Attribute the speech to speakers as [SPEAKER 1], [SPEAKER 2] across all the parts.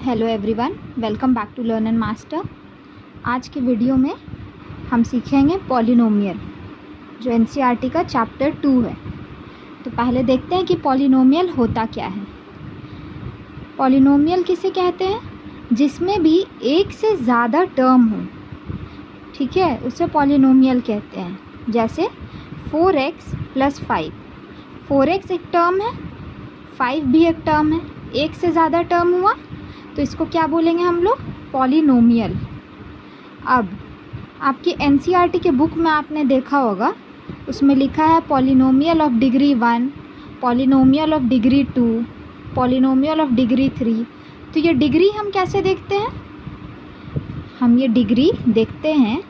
[SPEAKER 1] Hello everyone, welcome back to learn and master. आज के video में हम सीखेंगे पॉलिनोमियल, जो एनसीईआरटी का चैप्टर 2 है। तो पहले देखते हैं कि पॉलिनोमियल होता क्या है। पॉलिनोमियल किसे कहते हैं? जिसमें भी एक से ज़्यादा टर्म हो, ठीक है, उसे पॉलिनोमियल कहते हैं। जैसे 4x + 5। 4x एक टर्म है, 5 भी एक टर्म है, एक से ज़्यादा टर्म हुआ तो इसको क्या बोलेंगे हम लोग? पॉलिनोमियल। अब आपकी एनसीईआरटी के बुक में आपने देखा होगा, उसमें लिखा है polynomial of degree 1, polynomial of degree 2, polynomial of degree 3। तो ये डिग्री हम कैसे देखते हैं? हम ये डिग्री देखते हैं,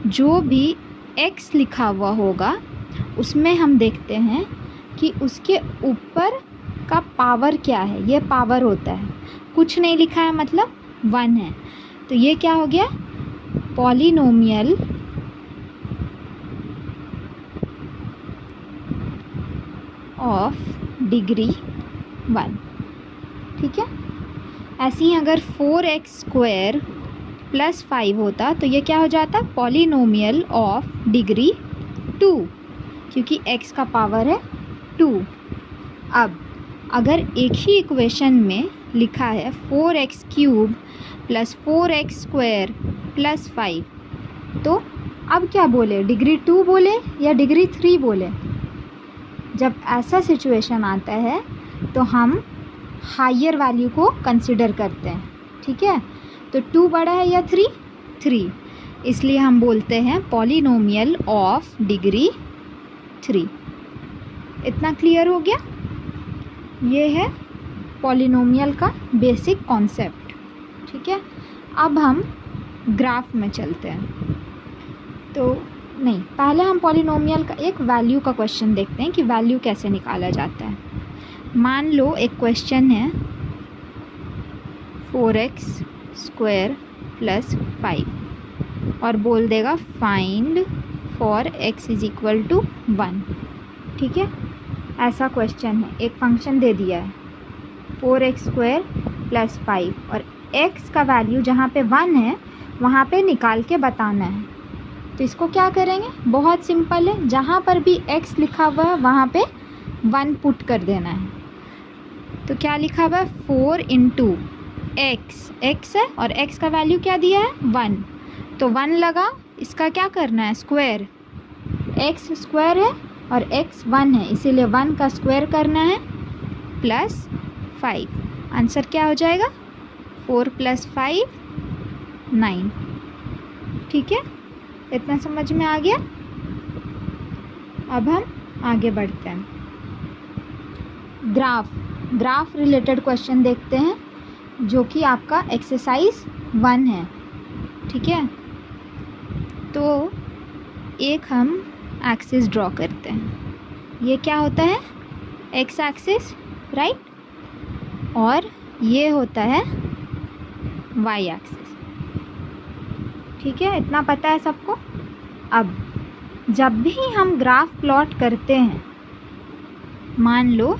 [SPEAKER 1] जो भी x लिखा हुआ होगा उसमें हम देखते हैं कि उसके ऊपर का पावर क्या है। ये पावर होता है, कुछ नहीं लिखा है मतलब 1 है। तो ये क्या हो गया? पॉलिनोमियल ऑफ डिग्री 1, ठीक है। ऐसे ही अगर 4x² + 5 होता तो ये क्या हो जाता? पॉलिनोमियल ऑफ डिग्री 2, क्योंकि x का पावर है 2। अब अगर एक ही इक्वेशन में लिखा है 4x³ + 4x² + 5, तो अब क्या बोले? डिग्री 2 बोले या डिग्री 3 बोले? जब ऐसा सिचुएशन आता है तो हम हायर वैल्यू को कंसिडर करते हैं, ठीक है। तो 2 बड़ा है या 3? 3, इसलिए हम बोलते हैं पॉलिनोमियल ऑफ डिग्री 3। इतना क्लियर हो गया? ये है पॉलिनोमियल का बेसिक कॉन्सेप्ट, ठीक है। अब हम ग्राफ में चलते हैं। तो नहीं, पहले हम पॉलिनोमियल का एक वैल्यू का क्वेश्चन देखते हैं कि वैल्यू कैसे निकाला जाता है। मान लो एक क्वेश्चन है 4x² + 5 और बोल देगा फाइंड फॉर x = 1, ठीक है। ऐसा क्वेश्चन है, एक फंक्शन दे दिया है 4x² + 5 और x का वैल्यू जहाँ पे 1 है वहाँ पे निकाल के बताना है। तो इसको क्या करेंगे? बहुत सिंपल है, जहाँ पर भी x लिखा हुआ है वहाँ पे 1 पुट कर देना है। तो क्या लिखा हुआ है? 4 × x है और x का वैल्यू क्या दिया है? 1। तो 1 लगा, इसका क्या करना है? स्क्वायर। x स्क्वायर है और x 1 है, इसीलिए 1 का स्क्वायर करना है + 5। आंसर क्या हो जाएगा? 4 + 5 9, ठीक है। इतना समझ में आ गया? अब हम आगे बढ़ते हैं। ग्राफ रिलेटेड क्वेश्चन देखते हैं, जो कि आपका एक्सरसाइज 1 है, ठीक है। तो एक हम एक्सिस ड्रॉ करते हैं। ये क्या होता है? एक्स एक्सिस, राइट, और ये होता है वाई एक्सिस, ठीक है। इतना पता है सबको? अब जब भी हम ग्राफ प्लॉट करते हैं, मान लो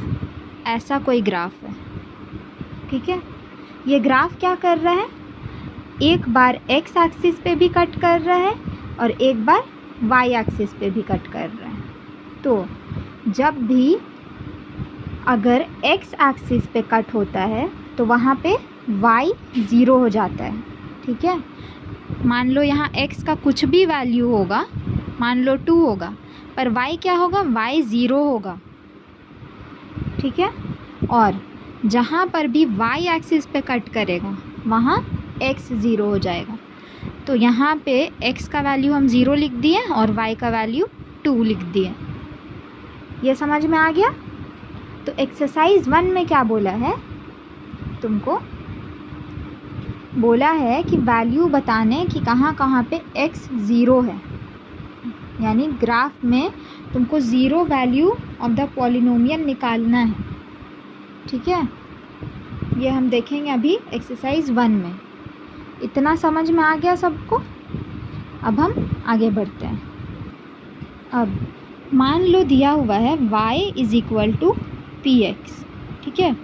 [SPEAKER 1] ऐसा कोई ग्राफ है, ठीक है। ये ग्राफ क्या कर रहा है? एक बार एक्स एक्सिस पे भी कट कर रहा है और एक बार वाई एक्सिस पे भी कट कर रहा है। तो जब भी अगर एक्स एक्सिस पे कट होता है तो वहाँ पे वाई 0 हो जाता है, ठीक है। मान लो यहाँ एक्स का कुछ भी वैल्यू होगा, मान लो 2 होगा, पर वाई क्या होगा? वाई 0 होगा, ठीक है। और जहाँ पर भी वाई एक्सिस पे कट करेगा वहाँ एक्स 0 हो जाएगा। तो यहाँ पे x का वैल्यू हम 0 लिख दिए और y का वैल्यू 2 लिख दिए। ये समझ में आ गया? तो एक्सरसाइज 1 में क्या बोला है तुमको? बोला है कि वैल्यू बताने कि कहाँ कहाँ पे x 0 है, यानी ग्राफ में तुमको 0 वैल्यू ऑफ द पॉलिनोमियल निकालना है, ठीक है। ये हम देखेंगे अभी एक्सरसाइज 1 में। इतना समझ में आ गया सबको? अब हम आगे बढ़ते हैं। अब मान लो दिया हुआ है y = px, ठीक है।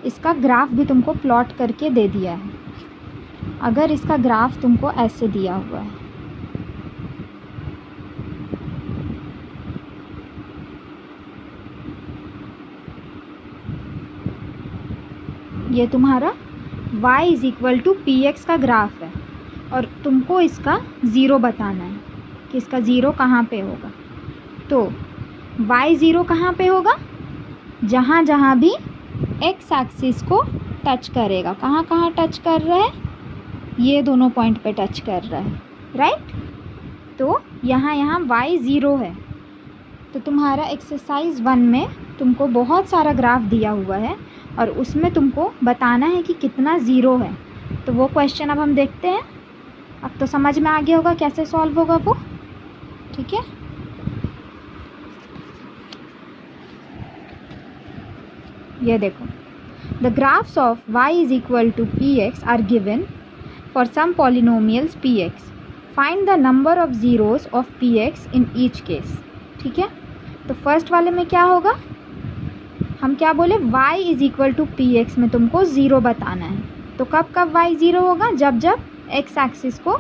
[SPEAKER 1] इसका ग्राफ भी तुमको प्लॉट करके दे दिया है। अगर इसका ग्राफ तुमको ऐसे दिया हुआ है, ये तुम्हारा y is equal to p x का ग्राफ है और तुमको इसका ज़ीरो बताना है कि इसका ज़ीरो कहाँ पे होगा। तो y ज़ीरो कहाँ पे होगा? जहाँ जहाँ भी x एक्सिस को टच करेगा। कहाँ कहाँ टच कर रहा है? ये दोनों पॉइंट पे टच कर रहा है, राइट। तो यहाँ y ज़ीरो है। तो तुम्हारा एक्सरसाइज 1 में तुमको बहुत सारा ग्राफ दिया हुआ है और उसमें तुमको बताना है कि कितना ज़ीरो है। तो वो क्वेश्चन अब हम देखते हैं। अब तो समझ में आ गया होगा कैसे सॉल्व होगा वो, ठीक है। ये देखो, the graphs of y is equal to p x are given for some polynomials p x. Find the number of zeros of p x in each case, ठीक है। तो फर्स्ट वाले में क्या होगा? हम क्या बोले? y is equal to p x में तुमको ज़ीरो बताना है। तो कब कब y ज़ीरो होगा? जब जब x एक्सिस को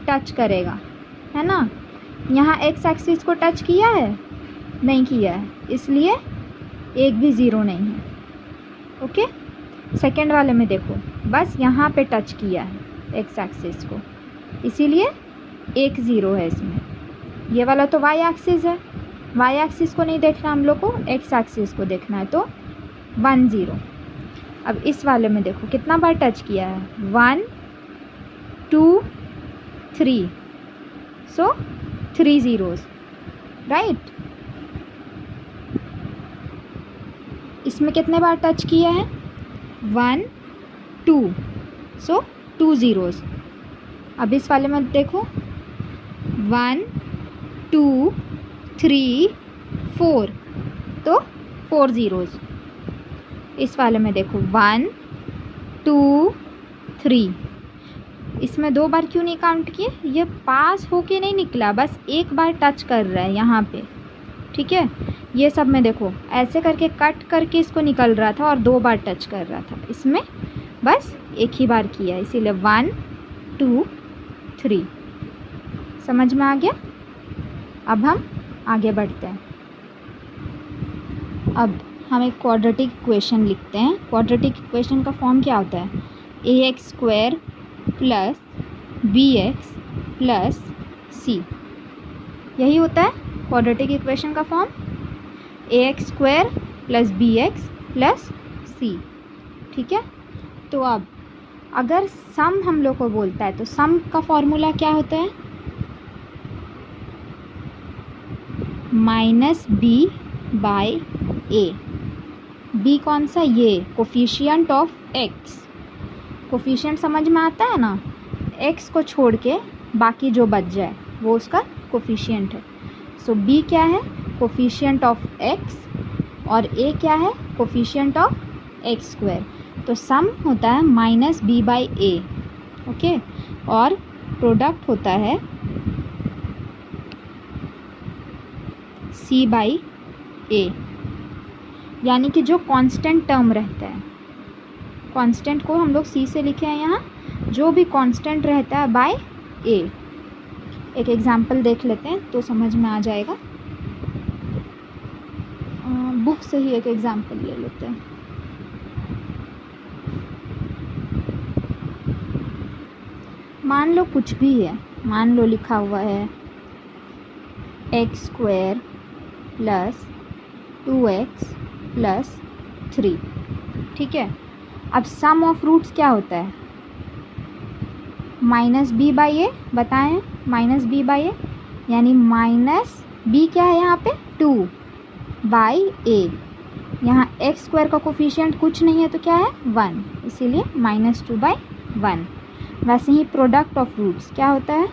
[SPEAKER 1] टच करेगा, है ना। यहाँ x एक्सिस को टच किया है? नहीं किया है, इसलिए एक भी ज़ीरो नहीं है, ओके। सेकेंड वाले में देखो, बस यहाँ पे टच किया है x एक्सिस को, इसीलिए एक ज़ीरो है इसमें। ये वाला तो y एक्सिस है, y एक्सिस को नहीं देखना हम लोग को, x एक्सिस को देखना है, तो 1 0। अब इस वाले में देखो कितना बार टच किया है? 1 2 3, सो 3 ज़ीरोज़, राइट। इसमें कितने बार टच किया है? 1 2, सो 2 ज़ीरोज़। अब इस वाले में देखो 1 2 3 4, तो 4 ज़ीरोज़। इस वाले में देखो 1 2 3। इसमें 2 बार क्यों नहीं काउंट किए? ये पास होके नहीं निकला, बस एक बार टच कर रहा है यहाँ पे, ठीक है। ये सब में देखो ऐसे करके कट करके इसको निकल रहा था और 2 बार टच कर रहा था, इसमें बस एक ही बार किया, इसीलिए 1 2 3। समझ में आ गया? अब हम आगे बढ़ते हैं। अब हम एक क्वाड्रेटिक इक्वेशन लिखते हैं। क्वाड्रेटिक इक्वेशन का फॉर्म क्या होता है? ax² plus bx plus c, यही होता है क्वाड्रेटिक इक्वेशन का form, ax² plus bx plus c, ठीक है। तो अब अगर सम हम लोग को बोलता है तो सम का फॉर्मूला क्या होता है? -b/a। b कौन सा? ये कोफिशिएंट ऑफ x। कोफिशिएंट समझ में आता है ना, x को छोड़ के बाकी जो बच जाए वो उसका कोफिशिएंट है। सो b क्या है? कोफिशिएंट ऑफ x और a क्या है? Coefficient of x²। तो सम होता है -b/a, ओके। और प्रोडक्ट होता है c/a, यानी कि जो कांस्टेंट टर्म रहता है, कांस्टेंट को हम लोग c से लिखे हैं यहाँ, जो भी कांस्टेंट रहता है बाय a। एक एग्जांपल देख लेते हैं तो समझ में आ जाएगा। बुक से ही एक एग्जांपल ले लेते हैं। मान लो कुछ भी है, मान लो लिखा हुआ है x² प्लस 2x प्लस 3, ठीक है। अब सम ऑफ रूट्स क्या होता है? -b/a, बताएं, -b/a यानी -b क्या है यहाँ पे? 2/a। यहाँ x² का कोफिशिएंट कुछ नहीं है तो क्या है? 1, इसीलिए -2/1। वैसे ही प्रोडक्ट ऑफ रूट्स क्या होता है?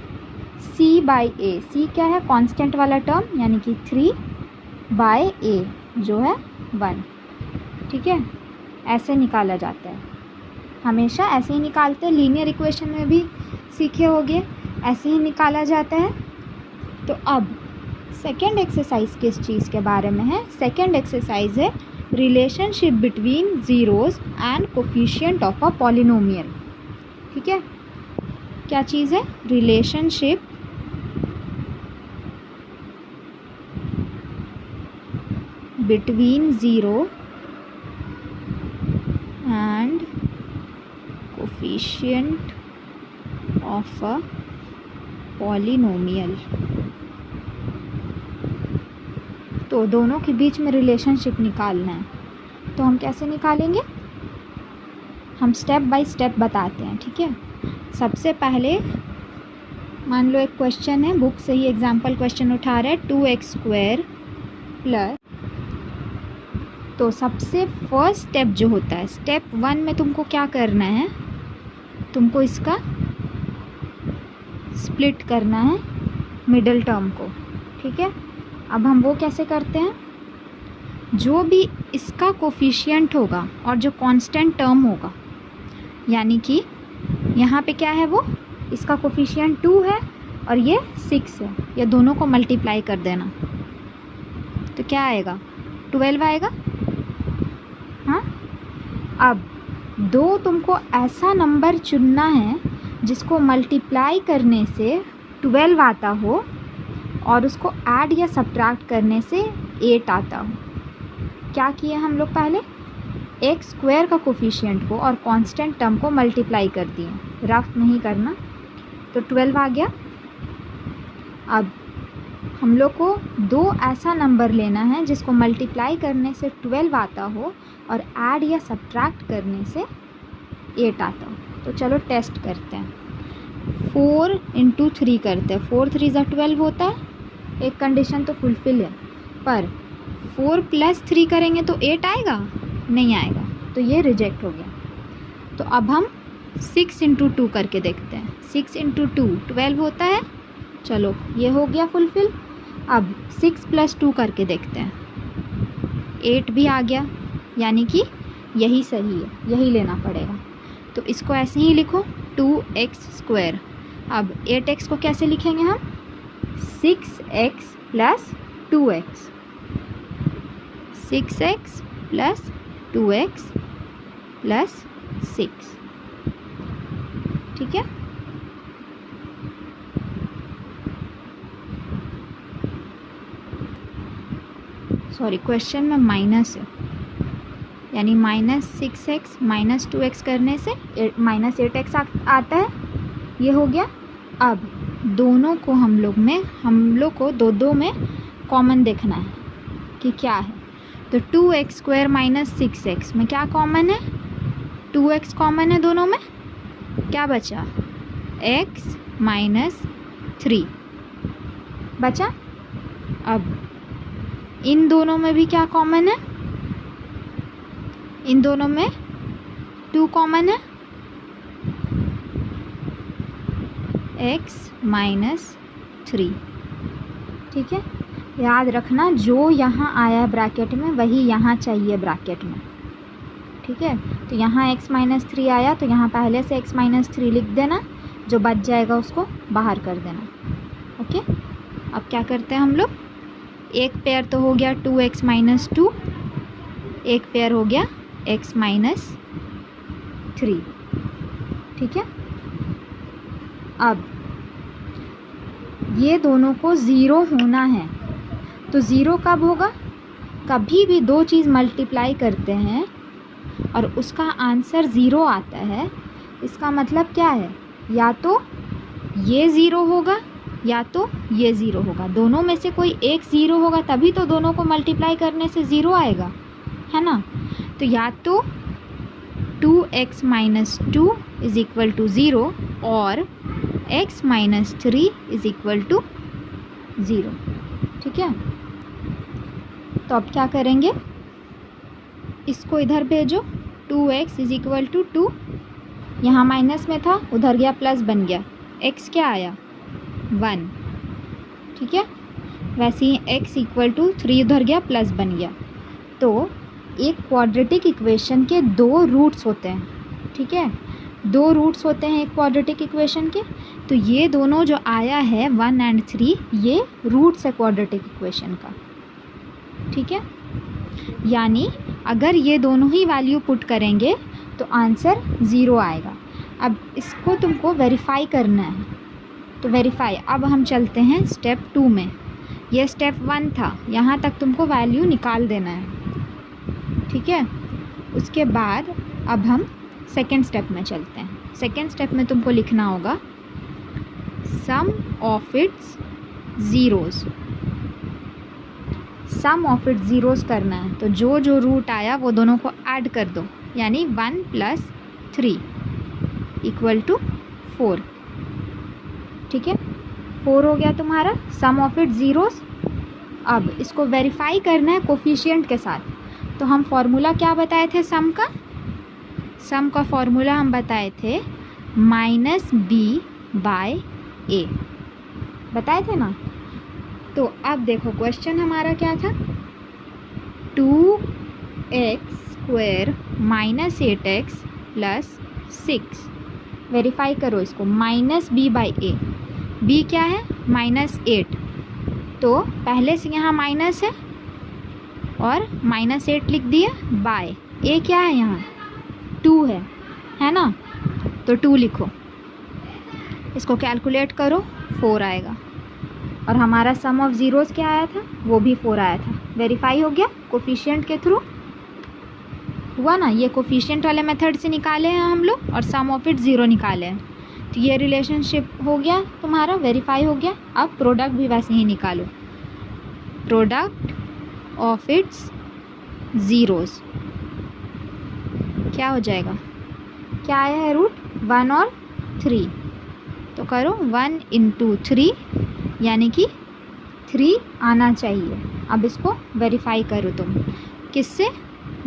[SPEAKER 1] c/a। c क्या है? कांस्टेंट वाला टर्म, यानी कि 3/a जो है 1, ठीक है। ऐसे निकाला जाता है, हमेशा ऐसे ही निकालते हैं। लीनियर इक्वेशन में भी सीखे होगे, ऐसे ही निकाला जाता है। तो अब सेकेंड एक्सरसाइज किस चीज़ के बारे में है? सेकेंड एक्सरसाइज है relationship between zeros and coefficient of a polynomial. ठीक है, क्या चीज़ है? Relationship between zero and coefficient of a polynomial. तो दोनों के बीच में रिलेशनशिप निकालना है, तो हम कैसे निकालेंगे? हम स्टेप बाय स्टेप बताते हैं। ठीक है, सबसे पहले मान लो एक क्वेश्चन है, बुक से ही एग्जाम्पल क्वेश्चन उठा रहे हैं, 2x² प्लस। तो सबसे फर्स्ट स्टेप जो होता है, स्टेप 1 में तुमको क्या करना है? तुमको इसका स्प्लिट करना है मिडिल टर्म को। ठीक है, अब हम वो कैसे करते हैं? जो भी इसका कोफिशिएंट होगा और जो कांस्टेंट टर्म होगा, यानी कि यहाँ पे क्या है, वो इसका कोफिशिएंट 2 है और ये 6 है, ये दोनों को मल्टीप्लाई कर देना, तो क्या आएगा? 12 आएगा। हाँ, अब दो तुमको ऐसा नंबर चुनना है जिसको मल्टीप्लाई करने से 12 आता हो और उसको ऐड या सब्ट्रैक्ट करने से 8 आता हो। क्या किए हम लोग? पहले x² का कोफिशिएंट को और कांस्टेंट टर्म को मल्टीप्लाई कर दिए, रफ नहीं करना, तो 12 आ गया। अब हम लोग को दो ऐसा नंबर लेना है जिसको मल्टीप्लाई करने से 12 आता हो और ऐड या सब्ट्रैक्ट करने से 8 आता हो। तो चलो टेस्ट करते हैं। 4 × 3 करते हैं, 4 3 = 12 होता है, एक कंडीशन तो फुलफिल है, पर 4 + 3 करेंगे तो 8 आएगा? नहीं आएगा, तो ये रिजेक्ट हो गया। तो अब हम 6 × 2 करके देखते हैं। 6 × 2 12 होता है, चलो ये हो गया फुलफिल। अब 6 + 2 करके देखते हैं, 8 भी आ गया, यानी कि यही सही है, यही लेना पड़ेगा। तो इसको ऐसे ही लिखो, 2x²। अब 8x को कैसे लिखेंगे हम? 6x + 2x, 6x + 2x + 6। ठीक है, सॉरी क्वेश्चन में माइनस है, यानी -6x - 2x करने से -8x आता है, ये हो गया। अब दोनों को हम लोग को दो में कॉमन देखना है कि क्या है। तो 2x² - 6x में क्या कॉमन है? 2x कॉमन है दोनों में, क्या बचा? x - 3 बचा। अब इन दोनों में भी क्या कॉमन है? इन दोनों में 2 कॉमन है, x - 3। ठीक है, याद रखना जो यहाँ आया ब्रैकेट में वही यहाँ चाहिए ब्रैकेट में। ठीक है, तो यहाँ x - 3 आया, तो यहाँ पहले से x - 3 लिख देना, जो बच जाएगा उसको बाहर कर देना। ओके, अब क्या करते हैं हम लोग? एक पेयर तो हो गया 2x - 2, एक पेयर हो गया x - 3। ठीक है, अब ये दोनों को 0 होना है, तो 0 कब होगा? कभी भी दो चीज़ मल्टीप्लाई करते हैं और उसका आंसर 0 आता है, इसका मतलब क्या है? या तो ये 0 होगा या तो ये 0 होगा, दोनों में से कोई एक 0 होगा, तभी तो दोनों को मल्टीप्लाई करने से 0 आएगा, है ना? तो या तो 2x - 2 = 0 और x - 3 = 0। ठीक है, तो अब क्या करेंगे? इसको इधर भेजो, 2x = 2, यहाँ माइनस में था, उधर गया प्लस बन गया, x क्या आया? 1। ठीक है, वैसे ही x = 3 उधर गया प्लस बन गया। तो एक क्वाड्रेटिक इक्वेशन के 2 रूट्स होते हैं। ठीक है, 2 रूट्स होते हैं एक क्वाड्रेटिक इक्वेशन के, तो ये दोनों जो आया है 1 और 3, ये रूट्स है क्वाड्रेटिक इक्वेशन का। ठीक है, यानी अगर ये दोनों ही वैल्यू पुट करेंगे तो आंसर 0 आएगा। अब इसको तुमको वेरीफाई करना है, तो वेरीफाई, अब हम चलते हैं स्टेप 2 में। ये स्टेप 1 था, यहाँ तक तुमको वैल्यू निकाल देना है, ठीक है। उसके बाद अब हम सेकेंड स्टेप में चलते हैं। सेकेंड स्टेप में तुमको लिखना होगा sum of its zeros. Sum of its zeros करना है, तो जो जो रूट आया वो दोनों को ऐड कर दो, यानी 1 + 3 = 4, ठीक है। 4 हो गया तुम्हारा सम ऑफ इट्स ज़ीरोज़। अब इसको वेरीफाई करना है कोफिशिएंट के साथ, तो हम फॉर्मूला क्या बताए थे सम का? सम का फॉर्मूला हम बताए थे -b/a, बताए थे ना। तो अब देखो क्वेश्चन हमारा क्या था, 2x² - 8x + 6। वेरीफाई करो इसको, -b/a, b क्या है -8, तो पहले से यहाँ माइनस है और -8 लिख दिया, बाय a क्या है यहाँ 2 है ना, तो 2 लिखो। इसको कैलकुलेट करो, 4 आएगा। और हमारा सम ऑफ ज़ीरोज़ क्या आया था, वो भी 4 आया था। वेरीफाई हो गया कोफिशिएंट के थ्रू, हुआ ना। ये कोफिशिएंट वाले मेथड से निकाले हैं हम लोग और सम ऑफ इट 0 निकाले हैं, तो ये रिलेशनशिप हो गया तुम्हारा, वेरीफाई हो गया। अब प्रोडक्ट भी वैसे ही निकालो, प्रोडक्ट ऑफ इट्स ज़ीरोज़ क्या हो जाएगा, क्या आया है रूट 1 और 3, तो करो 1 × 3, यानी कि 3 आना चाहिए। अब इसको वेरीफाई करो तुम, किससे,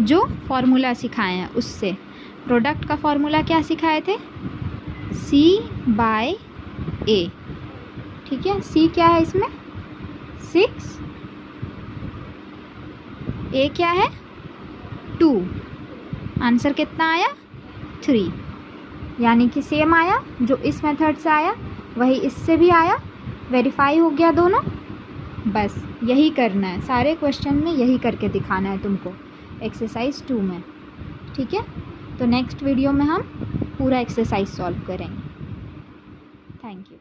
[SPEAKER 1] जो फॉर्मूला सिखाए हैं उससे। प्रोडक्ट का फॉर्मूला क्या सिखाए थे, c/a, ठीक है। c क्या है इसमें 6, a क्या है 2, आंसर कितना आया 3, यानी कि सेम आया जो इस मेथड से आया वही इससे भी आया, वेरीफाई हो गया दोनों। बस यही करना है, सारे क्वेश्चन में यही करके दिखाना है तुमको एक्सरसाइज 2 में, ठीक है। तो नेक्स्ट वीडियो में हम पूरा एक्सरसाइज सॉल्व करेंगे। Thank you.